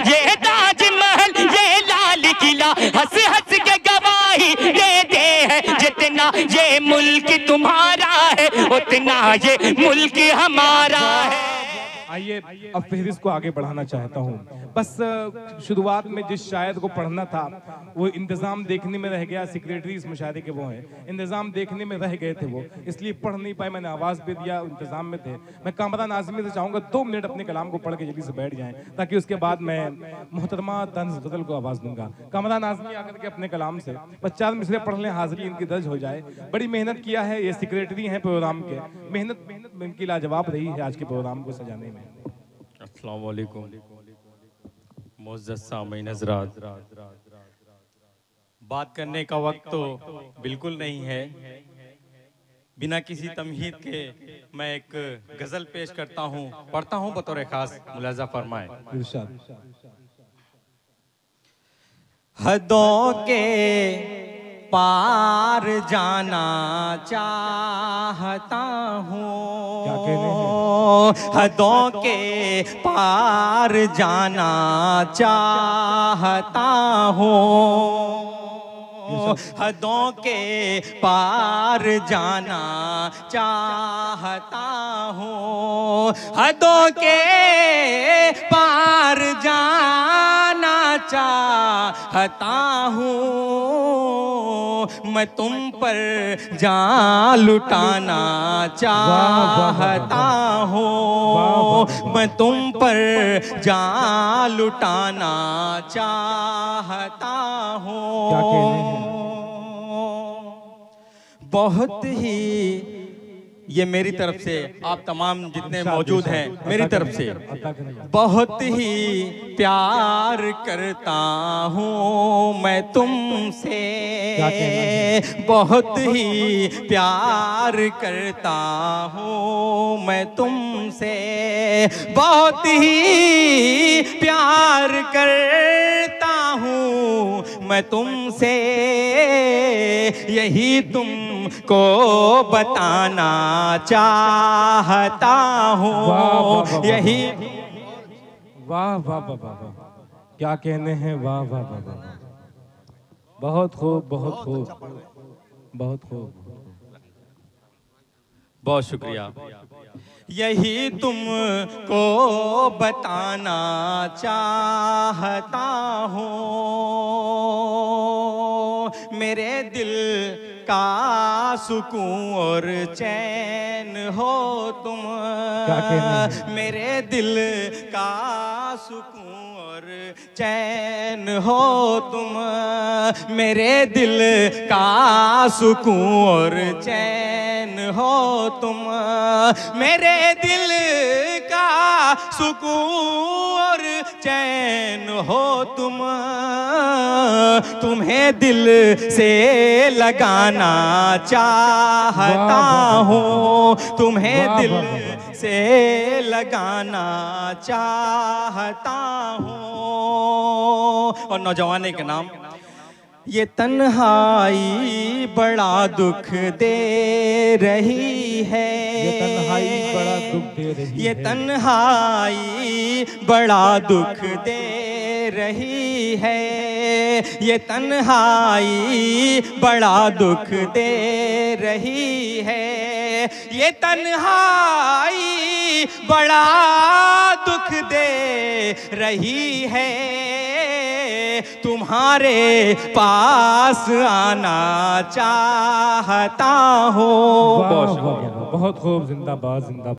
ये ताजमहल ये लाल किला हंस हंस के गवाही देते हैं। जितना ये मुल्क तुम्हारा है उतना ये मुल्क हमारा है। आइए अब फहरिस्त को आगे बढ़ाना चाहता हूँ। बस शुरुआत में जिस शायर को पढ़ना था वो इंतज़ाम देखने में रह गया। सेक्रेटरी इस मुशायरे के वो हैं, इंतज़ाम देखने में रह गए थे वो, इसलिए पढ़ नहीं पाए। मैंने आवाज़ भी दिया, इंतज़ाम में थे। मैं कामरान आज़मी से चाहूँगा 2 मिनट अपने कलाम को पढ़ के जल्दी से बैठ जाएँ, ताकि उसके बाद मैं मोहतरमा तंज़ गज़ल को आवाज़ दूंगा। कामरान आज़मी आकर के अपने कलाम से बस 4 मिसरे पढ़ लें, हाज़िरी इनकी दर्ज हो जाए। बड़ी मेहनत किया है, ये सेक्रेटरी हैं प्रोग्राम के, मेहनत इनकी लाजवाब रही है आज के प्रोग्राम को सजाने में। अस्सलाम वालेकुम मुअज़्ज़ज़ सामीन हज़रात, बात करने का वक्त तो बिल्कुल नहीं है। बिना किसी तमहीद के मैं एक गज़ल पेश करता हूँ, पढ़ता हूँ बतौर खास, मुलाज़ा फरमाएं। हदों के पार जाना चाहता हूँ, हदों के पार जाना चाहता हूँ, हदों के पार जाना चाहता हूँ, हदों के पार जाना चाहता हूँ। मैं तुम पर जान लुटाना चाहता हूँ, मैं तुम पर जान लुटाना चाहता हूँ। बहुत ही ये मेरी तरफ से, आप तमाम जितने मौजूद हैं मेरी तरफ से बहुत ही प्यार करता हूँ मैं तुमसे, बहुत ही प्यार करता हूँ मैं तुमसे, बहुत ही प्यार करता हूँ मैं तुमसे। यही तुमको बताना चाहता हूँ, यही। वाह वाह वाह वाह, क्या कहने हैं, वाह वाह वाह वाह, बहुत खूब बहुत खूब बहुत खूब, बहुत शुक्रिया। यही तुमको बताना चाहता हूँ, मेरे दिल का सुकून और चैन हो तुम, मेरे दिल का सुकून और चैन हो तुम, मेरे दिल का सुकून और चैन हो तुम, मेरे दिल का सुकून और चैन हो तुम। तुम्हें दिल से लगाना चाहता हूँ, तुम्हें दिल से लगाना चाहता हूँ। और नौजवाने के नाम, ये तन्हाई बड़ा दुख दे रही है, ये तन्हाई बड़ा दुख दे रही है, ये तन्हाई बड़ा दुख दे रही है, ये तन्हाई बड़ा दुख दे रही है, ये तन्हाई बड़ा दुख दे रही है। तुम्हारे पास आना चाहता हूँ। बहुत खूब, जिंदाबाद जिंदाबाद।